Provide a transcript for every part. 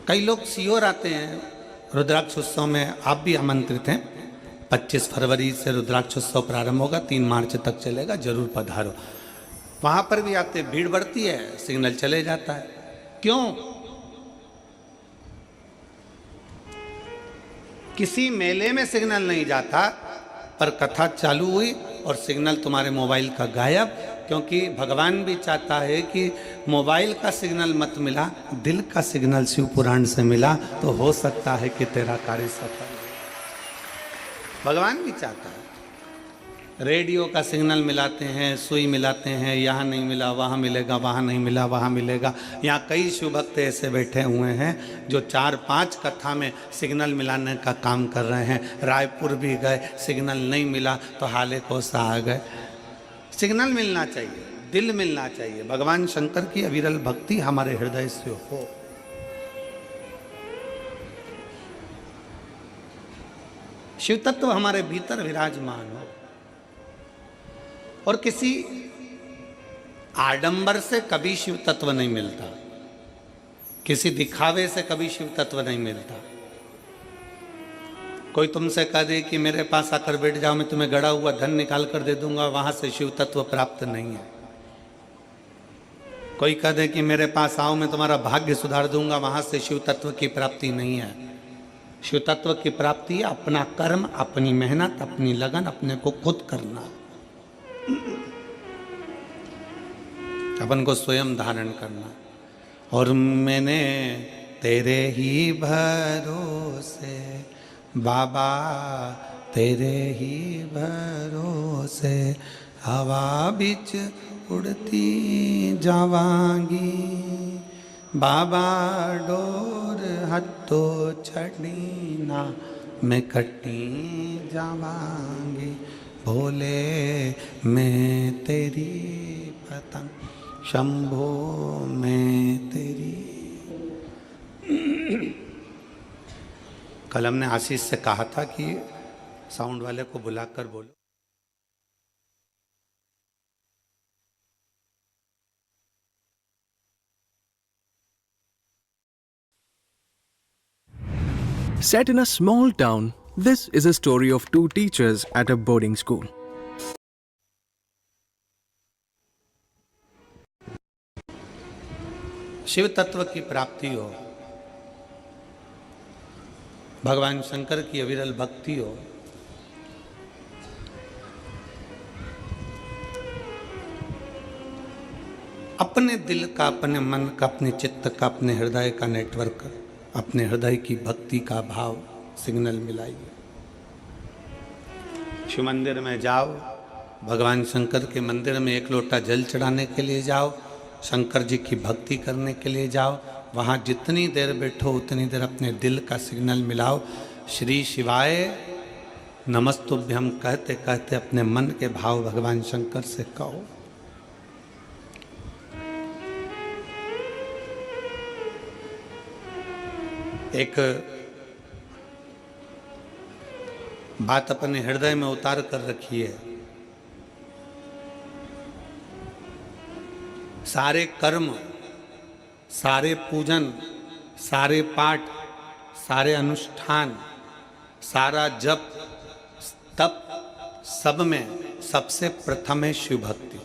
कई लोग सीहोर आते हैं रुद्राक्ष उत्सव में, आप भी आमंत्रित हैं। 25 फरवरी से रुद्राक्ष उत्सव प्रारंभ होगा, 3 मार्च तक चलेगा, जरूर पधारो। वहां पर भी आते, भीड़ बढ़ती है, सिग्नल चले जाता है। क्यों? किसी मेले में सिग्नल नहीं जाता, पर कथा चालू हुई और सिग्नल तुम्हारे मोबाइल का गायब। क्योंकि भगवान भी चाहता है कि मोबाइल का सिग्नल मत मिला, दिल का सिग्नल शिव पुराण से मिला तो हो सकता है कि तेरा कार्य सफल हो। भगवान भी चाहता है। रेडियो का सिग्नल मिलाते हैं, सुई मिलाते हैं, यहाँ नहीं मिला वहाँ मिलेगा, वहाँ नहीं मिला वहाँ मिलेगा। यहाँ कई शिव भक्त ऐसे बैठे हुए हैं जो 4-5 कथा में सिग्नल मिलाने का काम कर रहे हैं। रायपुर भी गए, सिग्नल नहीं मिला तो हाले कोसा आ गए। सिग्नल मिलना चाहिए, दिल मिलना चाहिए। भगवान शंकर की अविरल भक्ति हमारे हृदय से हो। शिव तत्व हमारे भीतर विराजमान हो और किसी आडंबर से कभी शिव तत्व नहीं मिलता, किसी दिखावे से कभी शिव तत्व नहीं मिलता। कोई तुमसे कह दे कि मेरे पास आकर बैठ जाओ, मैं तुम्हें गड़ा हुआ धन निकाल कर दे दूंगा, वहां से शिव तत्व प्राप्त नहीं है। कोई कह दे कि मेरे पास आओ, मैं तुम्हारा भाग्य सुधार दूंगा, वहां से शिव तत्व की प्राप्ति नहीं है। शिव तत्व की प्राप्ति है अपना कर्म, अपनी मेहनत, अपनी लगन, अपने को खुद करना, अपन को स्वयं धारण करना। और मैंने तेरे ही भरोसे बाबा, तेरे ही भरोसे हवा बिच उड़ती जावांगी, बाबा डोर हथो छड़ी ना मैं कटी जावांगी, भोले मैं तेरी पतंग, शंभो मैं तेरी। कल हमने आशीष से कहा था कि साउंड वाले को बुलाकर बोलो। Set in a small town, this is a story of 2 teachers at a boarding school. Shiv तत्व की प्राप्ति हो, भगवान शंकर की अविरल भक्ति हो, अपने दिल का, अपने मन का, अपने चित्त का, अपने हृदय का नेटवर्क, अपने हृदय की भक्ति का भाव सिग्नल मिलाइए। शिव मंदिर में जाओ, भगवान शंकर के मंदिर में 1 लोटा जल चढ़ाने के लिए जाओ, शंकर जी की भक्ति करने के लिए जाओ। वहाँ जितनी देर बैठो उतनी देर अपने दिल का सिग्नल मिलाओ। श्री शिवाय नमस्तुभ्यम कहते कहते अपने मन के भाव भगवान शंकर से कहो। एक बात अपने हृदय में उतार कर रखी है, सारे कर्म, सारे पूजन, सारे पाठ, सारे अनुष्ठान, सारा जप तप, सब में सबसे प्रथम है शिव भक्ति।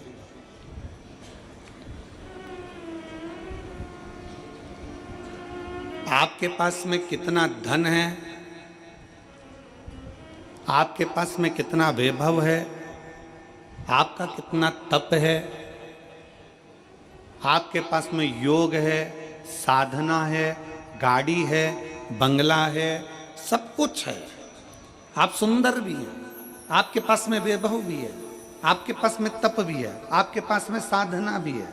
आपके पास में कितना धन है, आपके पास में कितना वैभव है, आपका कितना तप है, आपके पास में योग है, साधना है, गाड़ी है, बंगला है, सब कुछ है, आप सुंदर भी हैं, आपके पास में वैभव भी है, आपके पास में तप भी है, आपके पास में साधना भी है,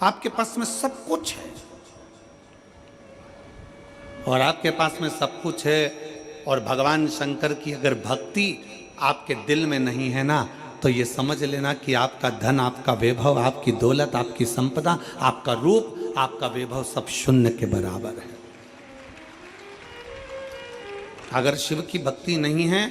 आपके पास में सब कुछ है। और आपके पास में सब कुछ है और भगवान शंकर की अगर भक्ति आपके दिल में नहीं है ना, तो ये समझ लेना कि आपका धन, आपका वैभव, आपकी दौलत, आपकी संपदा, आपका रूप, आपका वैभव सब शून्य के बराबर है। अगर शिव की भक्ति नहीं है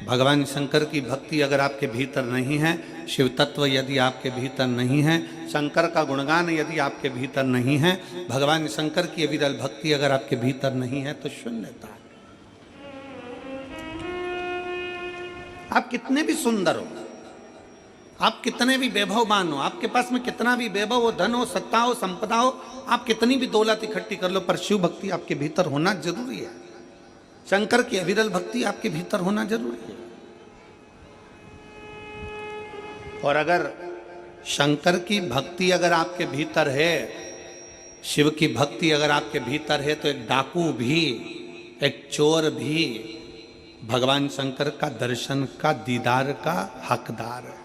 भगवान शंकर की भक्ति अगर आपके भीतर नहीं है, शिव तत्व यदि आपके भीतर नहीं है, शंकर का गुणगान यदि आपके भीतर नहीं है, भगवान शंकर की अविरल भक्ति अगर आपके भीतर नहीं है, तो शून्यता है। आप कितने भी सुंदर हो, आप कितने भी वैभववान हो, आपके पास में कितना भी वैभव हो, धन हो, सत्ता हो, संपदा हो, आप कितनी भी दौलत इकट्ठी कर लो, पर शिव भक्ति आपके भीतर होना जरूरी है। शंकर की अविरल भक्ति आपके भीतर होना जरूरी है। और अगर शंकर की भक्ति अगर आपके भीतर है, शिव की भक्ति अगर आपके भीतर है, तो एक डाकू भी, एक चोर भी भगवान शंकर का दर्शन का, दीदार का हकदार है।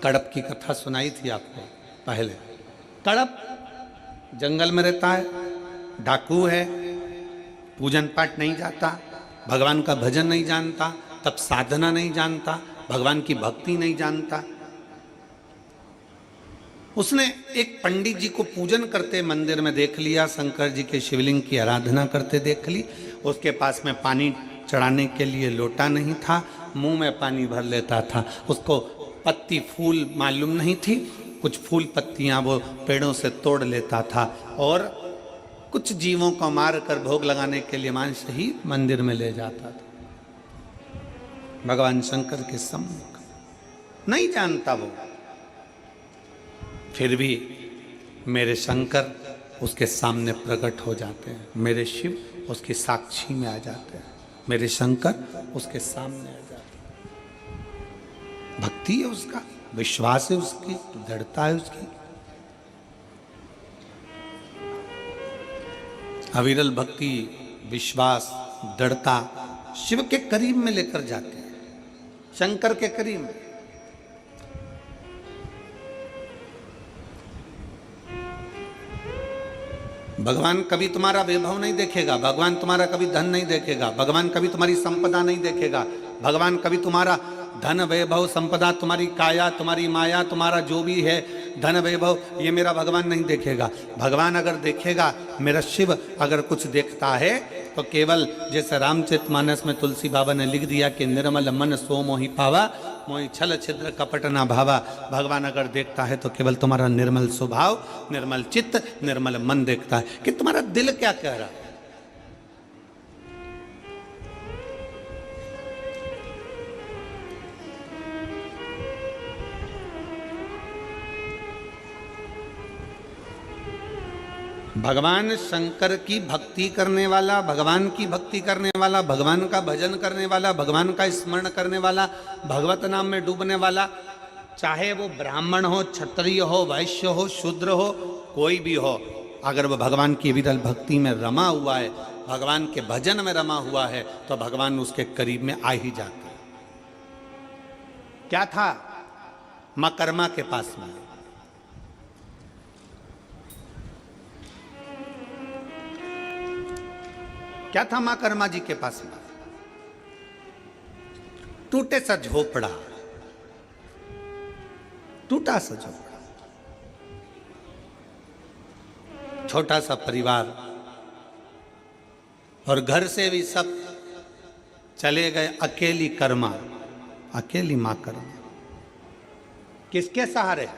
कड़प की कथा सुनाई थी आपको पहले। कड़प जंगल में रहता है, डाकू है, पूजन पाठ नहीं जाता, भगवान का भजन नहीं जानता, तब साधना नहीं जानता, भगवान की भक्ति नहीं जानता। उसने एक पंडित जी को पूजन करते मंदिर में देख लिया, शंकर जी के शिवलिंग की आराधना करते देख ली। उसके पास में पानी चढ़ाने के लिए लोटा नहीं था, मुंह में पानी भर लेता था। उसको पत्ती फूल मालूम नहीं थी, कुछ फूल पत्तियां वो पेड़ों से तोड़ लेता था और कुछ जीवों को मार कर भोग लगाने के लिए मांस ही मंदिर में ले जाता था। भगवान शंकर के सम्मुख नहीं जानता वो, फिर भी मेरे शंकर उसके सामने प्रकट हो जाते हैं, मेरे शिव उसकी साक्षी में आ जाते हैं, मेरे शंकर उसके सामने आ जाते हैं। भक्ति है उसका, विश्वास है उसकी, दृढ़ता है उसकी। अविरल भक्ति, विश्वास, दृढ़ता शिव के करीब में लेकर जाते हैं, शंकर के करीब में। भगवान कभी तुम्हारा वैभव नहीं देखेगा, भगवान तुम्हारा कभी धन नहीं देखेगा, भगवान कभी तुम्हारी संपदा नहीं देखेगा, भगवान कभी तुम्हारा धन वैभव संपदा, तुम्हारी काया, तुम्हारी माया, तुम्हारा जो भी है धन वैभव, ये मेरा भगवान नहीं देखेगा। भगवान अगर देखेगा, मेरा शिव अगर कुछ देखता है, तो केवल जैसे रामचरितमानस में तुलसी बाबा ने लिख दिया कि निर्मल मन सो मोहि पावा, मोहि छल छिद्र कपट ना भावा। भगवान अगर देखता है तो केवल तुम्हारा निर्मल स्वभाव, निर्मल चित्त, निर्मल मन देखता है कि तुम्हारा दिल क्या कह रहा है। भगवान शंकर की भक्ति करने वाला, भगवान की भक्ति करने वाला, भगवान का भजन करने वाला, भगवान का स्मरण करने वाला, भगवत नाम में डूबने वाला, चाहे वो ब्राह्मण हो, क्षत्रिय हो, वैश्य हो, शूद्र हो, कोई भी हो, अगर वो भगवान की विरल भक्ति में रमा हुआ है, भगवान के भजन में रमा हुआ है, तो भगवान उसके करीब में आ ही जाता है। क्या था मकरमा के पास में? क्या था मां कर्मा जी के पास में? टूटे सा झोपड़ा, टूटा सा झोपड़ा, छोटा सा परिवार, और घर से भी सब चले गए, अकेली कर्मा, अकेली मां कर्मा। किसके सहारे?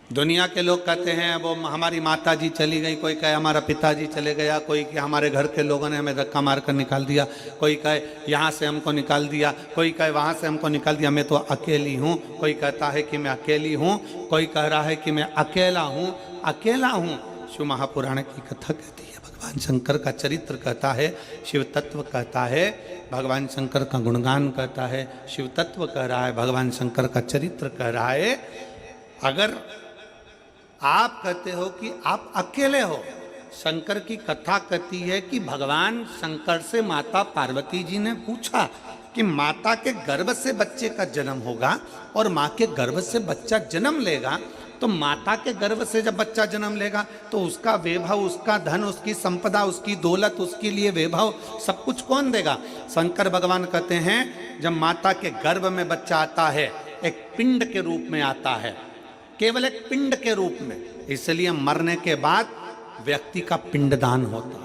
दुनिया के लोग कहते हैं वो हमारी माता जी चली गई, कोई कहे हमारा पिताजी चले गया, कोई कि हमारे घर के लोगों ने हमें धक्का मार कर निकाल दिया, कोई कहे यहाँ से हमको निकाल दिया, कोई कहे वहाँ से हमको निकाल दिया, मैं तो अकेली हूँ। कोई कहता है कि मैं अकेली हूँ, कोई कह रहा है कि मैं अकेला हूँ, अकेला हूँ। शिव महापुराण की कथा कहती है, भगवान शंकर का चरित्र कहता है, शिव तत्व कहता है, भगवान शंकर का गुणगान कहता है, शिव तत्व कह रहा है, भगवान शंकर का चरित्र कह रहा है। अगर आप कहते हो कि आप अकेले हो, शंकर की कथा कहती है कि भगवान शंकर से माता पार्वती जी ने पूछा कि माता के गर्भ से बच्चे का जन्म होगा और माँ के गर्भ से बच्चा जन्म लेगा, तो माता के गर्भ से जब बच्चा जन्म लेगा तो उसका वैभव, उसका धन, उसकी संपदा, उसकी दौलत, उसके लिए वैभव सब कुछ कौन देगा? शंकर भगवान कहते हैं जब माता के गर्भ में बच्चा आता है, एक पिंड के रूप में आता है, केवल एक पिंड के रूप में, इसलिए मरने के बाद व्यक्ति का पिंडदान होता है।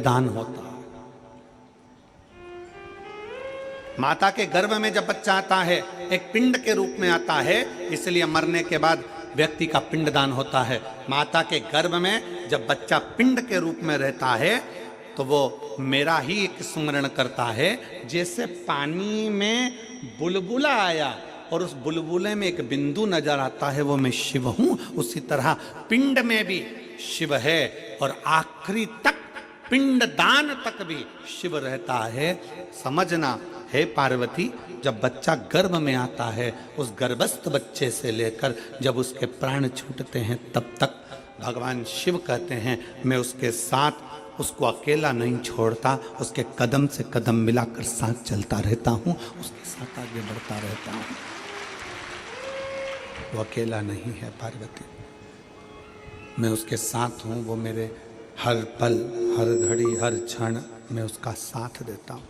दान होता है। माता के गर्भ में जब बच्चा आता है एक पिंड के रूप में आता है, इसलिए मरने के बाद व्यक्ति का पिंडदान होता है। माता के गर्भ में जब बच्चा पिंड के रूप में रहता है तो वो मेरा ही एक स्मरण करता है। जैसे पानी में बुलबुला आया और उस बुलबुले में एक बिंदु नजर आता है, वो मैं शिव हूं, उसी तरह पिंड में भी शिव है और आखिरी तक पिंडदान तक भी शिव रहता है। समझना हे पार्वती, जब बच्चा गर्भ में आता है, उस गर्भस्थ बच्चे से लेकर जब उसके प्राण छूटते हैं तब तक भगवान शिव कहते हैं मैं उसके साथ, उसको अकेला नहीं छोड़ता, उसके कदम से कदम मिलाकर साथ चलता रहता हूँ, उसके साथ आगे बढ़ता रहता हूँ। वो अकेला नहीं है पार्वती, मैं उसके साथ हूँ। वो मेरे हर पल, हर घड़ी, हर क्षण मैं उसका साथ देता हूँ।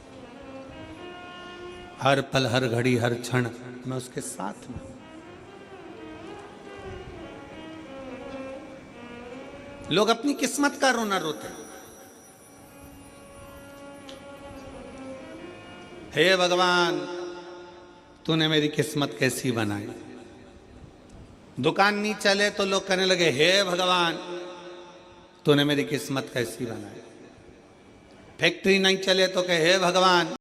हर पल, हर घड़ी, हर क्षण मैं उसके साथ में। लोग अपनी किस्मत का रोना रोते हैं। हे भगवान, तूने मेरी किस्मत कैसी बनाई। दुकान नहीं चले तो लोग कहने लगे हे भगवान, तूने मेरी किस्मत कैसी बनाई। फैक्ट्री नहीं चले तो कहे हे भगवान,